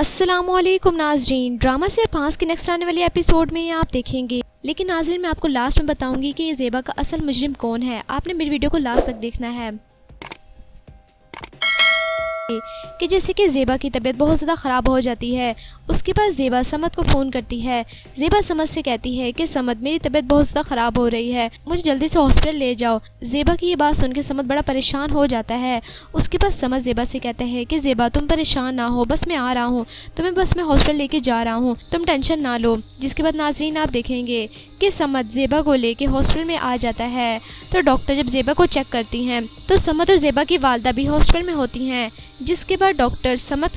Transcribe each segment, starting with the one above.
अस्सलाम वालेकुम नाजरीन। ड्रामा सिर्फ 5 के नेक्स्ट आने वाले एपिसोड में आप देखेंगे, लेकिन नाजरीन मैं आपको लास्ट में बताऊंगी कि ये ज़ेबा का असल मुजरिम कौन है। आपने मेरी वीडियो को लास्ट तक देखना है। कि जैसे कि ज़ेबा की तबीयत बहुत ज़्यादा ख़राब हो जाती है, उसके बाद ज़ेबा समद को फ़ोन करती है। ज़ेबा समद से कहती है कि समद, मेरी तबीयत बहुत ज़्यादा ख़राब हो रही है, मुझे जल्दी से हॉस्पिटल ले जाओ। ज़ेबा की ये बात सुन के समद बड़ा परेशान हो जाता है। उसके बाद समद ज़ेबा से कहता है कि ज़ेबा तुम परेशान ना हो, बस मैं आ रहा हूँ, तुम्हें बस मैं हॉस्पिटल लेके जा रहा हूँ, तुम टेंशन ना लो। जिसके बाद नाजरीन आप देखेंगे कि समद ज़ेबा को लेके हॉस्पिटल में आ जाता है। तो डॉक्टर जब ज़ेबा को चेक करती हैं तो समद और ज़ेबा की वालदा भी हॉस्पिटल में होती हैं। जिसके बाद डॉक्टर समद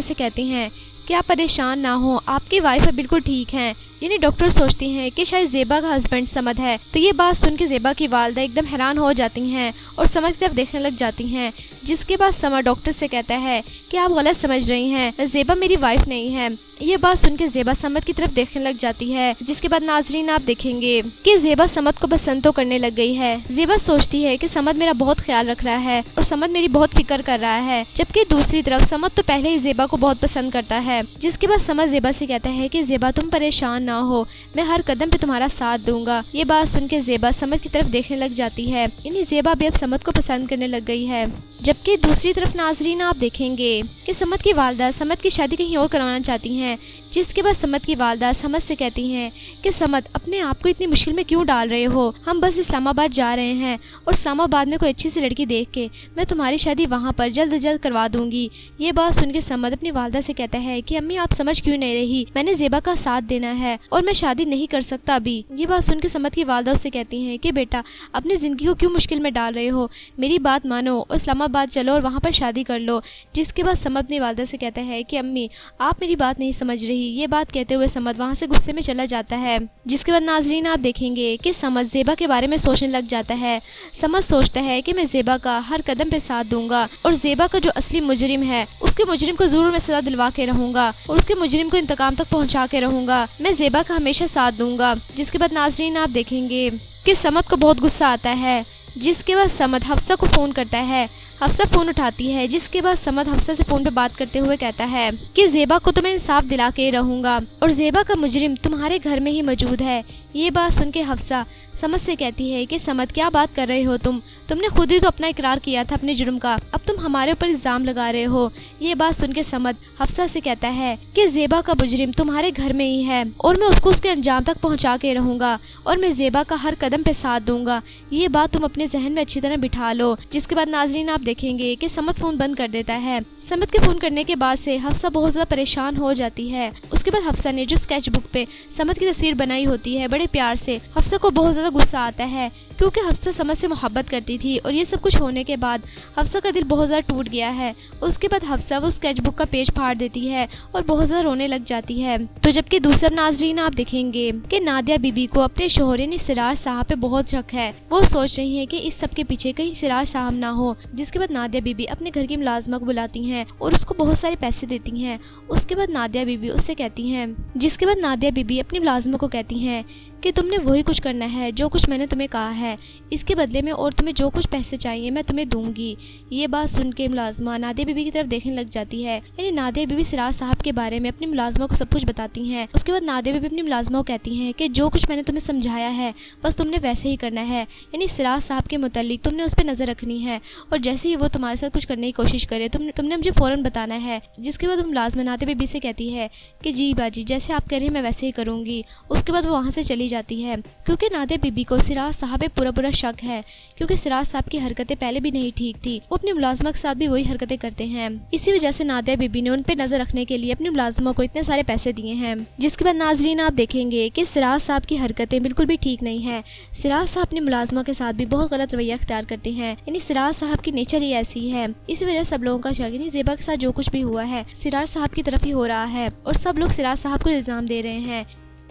से कहती हैं कि आप परेशान ना हो, आपकी वाइफ बिल्कुल ठीक हैं। यानी डॉक्टर सोचती हैं कि शायद ज़ेबा का हस्बैंड समद है। तो ये बात सुन के ज़ेबा की वालदा एकदम हैरान हो जाती हैं और समद की तरफ देखने लग जाती हैं। जिसके बाद समद डॉक्टर से कहता है कि आप गलत समझ रही हैं, ज़ेबा मेरी वाइफ नहीं है। ये बात सुन के ज़ेबा समद की तरफ देखने लग जाती है। जिसके बाद नाजरीन आप देखेंगे कि ज़ेबा समद को पसंद तो करने लग गई है। ज़ेबा सोचती है कि समद मेरा बहुत ख्याल रख रहा है और समद मेरी बहुत फिक्र कर रहा है, जबकि दूसरी तरफ समद तो पहले ही ज़ेबा को बहुत पसंद करता है। जिसके बाद समद ज़ेबा से कहता है कि ज़ेबा तुम परेशान ना हो, मैं हर कदम पे तुम्हारा साथ दूंगा। ये बात सुन के ज़ेबा समद की तरफ देखने लग जाती है। यानी ज़ेबा भी अब समद को पसंद करने लग गई है। जबकि दूसरी तरफ नाजरीन आप देखेंगे कि समद की वालदा समद की शादी कहीं और करवाना चाहती हैं। जिसके बाद समद की वालदा समद से कहती हैं कि समद, अपने आप को इतनी मुश्किल में क्यों डाल रहे हो, हम बस इस्लामाबाद जा रहे हैं और इस्लामाबाद में कोई अच्छी सी लड़की देख के मैं तुम्हारी शादी वहाँ पर जल्द से जल्द करवा दूंगी। ये बात सुन के समद अपनी वालदा से कहता है कि अम्मी आप समझ क्यों नहीं रही, मैंने ज़ेबा का साथ देना है और मैं शादी नहीं कर सकता अभी। ये बात सुन के समद की वालदा उससे कहती हैं कि बेटा, अपनी ज़िंदगी को क्यों मुश्किल में डाल रहे हो, मेरी बात मानो और इस्लामाबाद चलो और वहाँ पर शादी कर लो। जिसके बाद समद अपनी वालदा से कहता है कि अम्मी आप मेरी बात नहीं समझ रही। ये बात कहते हुए समद वहाँ से गुस्से में चला जाता है। जिसके बाद नाजरीन आप देखेंगे कि समद ज़ेबा के बारे में सोचने लग जाता है। समद सोचता है कि मैं ज़ेबा का हर कदम पे साथ दूंगा और ज़ेबा का जो असली मुजरिम है उसके मुजरिम को ज़रूर मैं सज़ा दिलवा के रहूँगा और उसके मुजरिम को इंतकाम तक पहुँचा के रहूँगा, मैं ज़ेबा का हमेशा साथ दूंगा। जिसके बाद नाजरीन आप देखेंगे कि समद को बहुत गुस्सा आता है। जिसके बाद समद हफ्सा को फ़ोन करता है। हफ्सा फ़ोन उठाती है। जिसके बाद समद हफ्सा से फ़ोन पे बात करते हुए कहता है कि ज़ेबा को तो मैं इंसाफ दिला के रहूँगा और ज़ेबा का मुजरिम तुम्हारे घर में ही मौजूद है। ये बात सुन के हफ्सा समद से कहती है कि समद क्या बात कर रहे हो तुमने खुद ही तो अपना इकरार किया था अपने जुर्म का, अब तुम हमारे ऊपर इल्ज़ाम लगा रहे हो। ये बात सुन के समद हफ्सा से कहता है कि ज़ेबा का मुजरिम तुम्हारे घर में ही है और मैं उसको उसके अंजाम तक पहुँचा के रहूँगा और मैं ज़ेबा का हर कदम पे साथ दूंगा। ये बात तुम अपने जहन में अच्छी तरह बिठा लो। जिसके बाद नाजरीन आप देखेंगे कि समद फ़ोन बंद कर देता है। समद के फ़ोन करने के बाद से हफ्सा बहुत ज़्यादा परेशान हो जाती है। उसके बाद हफ्सा ने जो स्केच बुक पे समद की तस्वीर बनाई होती है बड़े प्यार से, हफ्सा को बहुत ज़्यादा गुस्सा आता है क्योंकि हफ्सा समद से मोहब्बत करती थी और ये सब कुछ होने के बाद हफ्सा का दिल बहुत ज़्यादा टूट गया है। उसके बाद हफ्सा वो स्केच बुक का पेज फाड़ देती है और बहुत ज़्यादा रोने लग जाती है। तो जबकि दूसरा नाजरीन आप देखेंगे कि नादिया बीबी को अपने शोहर यानी सिराज साहब पे बहुत शक है। वो सोच रही है कि इस सब के पीछे कहीं सिराज साहब ना हो। जिसके बाद नादिया बीबी अपने घर की मुलाजमा को बुलाती हैं और उसको बहुत सारे पैसे देती हैं। उसके बाद नादिया बीबी उससे कहती हैं जिसके बाद नादिया बीबी अपनी मुलाजमा को कहती हैं कि तुमने वही कुछ करना है जो कुछ मैंने तुम्हें कहा है, इसके बदले में और तुम्हें जो कुछ पैसे चाहिए मैं तुम्हें दूंगी। ये बात सुन के मुलाजमा नादिया बीबी की तरफ देखने लग जाती है। यानी नादिया बीबी सिराज साहब के बारे में अपनी मुलाजमा को सब कुछ बताती हैं। उसके बाद नादिया बीबी अपनी मुलाजमा को कहती हैं कि जो कुछ मैंने तुम्हें समझाया है बस तुमने वैसे ही करना है। यानी सिराज साहब के मुतालिक तुमने उस पर नज़र रखनी है और जैसे ही वो तुम्हारे साथ कुछ करने की कोशिश करे तुमने मुझे फ़ौरन बताना है। जिसके बाद मुलाजमा नादिया बीबी से कहती है कि जी बाजी, जैसे आप कह रहे हैं मैं वैसे ही करूँगी। उसके बाद वो वहाँ से चली जाती है क्योंकि नादिया बीबी को सिराज साहब पे पूरा शक है क्योंकि सिराज साहब की हरकतें पहले भी नहीं ठीक थी। वो अपनी मुलाजमा के साथ भी वही हरकतें करते हैं। इसी वजह से नादिया बीबी ने उन पे नजर रखने के लिए अपनी मुलाजमा को इतने सारे पैसे दिए हैं। जिसके बाद नाजरीन आप देखेंगे कि सिराज साहब की हरकतें बिल्कुल भी ठीक नहीं है। सिराज साहब अपनी मुलाजमा के साथ भी बहुत गलत रवैया अख्तियार करते हैं। यानी सिराज साहब की नेचर ही ऐसी है। इसी वजह से सब लोगों का शक यानी ज़ेबा के साथ जो कुछ भी हुआ है सिराज साहब की तरफ ही हो रहा है और सब लोग सिराज साहब को इल्ज़ाम दे रहे हैं।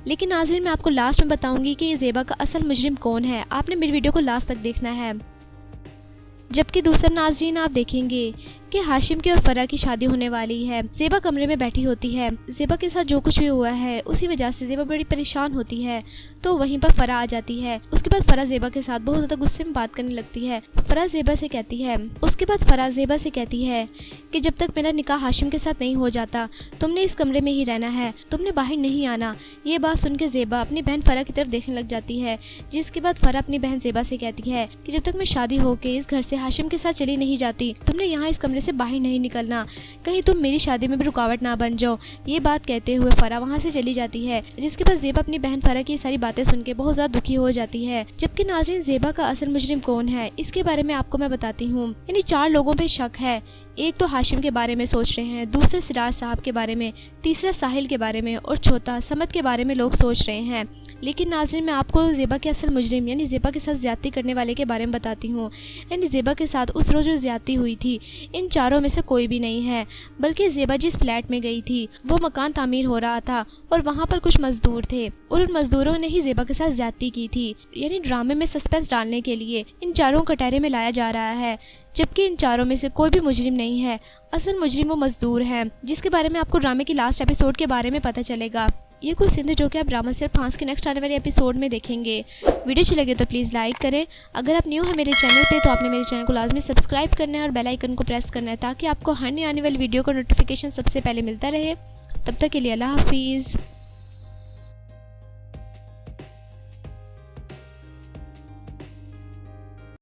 लेकिन नाज़रीन मैं आपको लास्ट में बताऊंगी कि ये ज़ेबा का असल मुजरिम कौन है। आपने मेरी वीडियो को लास्ट तक देखना है। जबकि दूसरा नाज़रीन आप देखेंगे کہ ہاشم کی اور فرح کی شادی ہونے والی ہے۔ زیبا کمرے میں بیٹھی ہوتی ہے۔ زیبا کے ساتھ جو کچھ بھی ہوا ہے اسی وجہ سے زیبا بڑی پریشان ہوتی ہے، تو وہیں پر فرح آ جاتی ہے۔ اس کے بعد فرح زیبا کے ساتھ بہت زیادہ غصے میں بات کرنے لگتی ہے۔ فرح زیبا سے کہتی ہے کہ جب تک میرا نکاح ہاشم کے ساتھ نہیں ہو جاتا تم نے اس کمرے میں ہی رہنا ہے، تم نے باہر نہیں آنا۔ یہ بات سن کے زیبا اپنی بہن فرح کی طرف دیکھنے لگ جاتی ہے، جس کے بعد فرح اپنی بہن زیبا سے کہتی ہے کہ جب تک میں شادی ہو کے اس گھر سے ہاشم کے ساتھ چلی نہیں جاتی تم نے یہاں اس کمرے سے باہر نہیں نکلنا، کہیں تم میری شادی میں بھی رکاوٹ نہ بن جاؤ۔ یہ بات کہتے ہوئے فرح وہاں سے چلی جاتی ہے، جس کے بعد زیبا اپنی بہن فرح کی ساری باتیں سن کے بہت زیادہ دکھی ہو جاتی ہے۔ جبکہ ناظرین، زیبا کا اصل مجرم کون ہے اس کے بارے میں آپ کو میں بتاتی ہوں۔ یعنی 4 لوگوں پہ شک ہے۔ ایک تو ہاشم کے بارے میں سوچ رہے ہیں، دوسرے سراج صاحب کے بارے میں، تیسرا ساحل کے بارے میں، اور چوتھا سمت کے بارے میں لوگ سوچ رہے ہیں۔ لیکن ناظرین، میں آپ کو زیبا کے اصل مجرم یعنی زیبا کے ساتھ زیادتی کرنے والے کے بارے میں بتاتی ہوں۔ یعنی زیبا کے ساتھ اس روز جو زیادتی ہوئی تھی ان 4 میں سے کوئی بھی نہیں ہے، بلکہ زیبا جس فلیٹ میں گئی تھی وہ مکان تعمیر ہو رہا تھا اور وہاں پر کچھ مزدور تھے اور ان مزدوروں نے ہی زیبا کے ساتھ زیادتی کی تھی۔ یعنی ڈرامے میں سسپینس ڈالنے کے لیے ان 4 کٹہرے میں لایا جا رہا ہے، جبکہ ان 4 میں سے کوئی بھی مجرم نہیں ہے۔ اصل مجرم وہ مزدور ہیں، جس کے بارے میں آپ کو ڈرامے کی لاسٹ ایپیسوڈ کے بارے میں پتہ چلے گا۔ یہ کوئی سندھ جو کہ آپ ڈرامہ صرف 5 کے نیکسٹ آنے والے ایپیسوڈ میں دیکھیں گے۔ ویڈیو اچھی لگے تو پلیز لائک کریں۔ اگر آپ نیو ہیں میرے چینل پہ تو آپ نے میرے چینل کو لازمی سبسکرائب کرنا ہے اور بیل آئیکن کو پریس کرنا ہے، تاکہ آپ کو ہر نئی آنے والی ویڈیو کا نوٹیفیکیشن سب سے پہلے ملتا رہے۔ تب تک کے لیے اللہ حافظ۔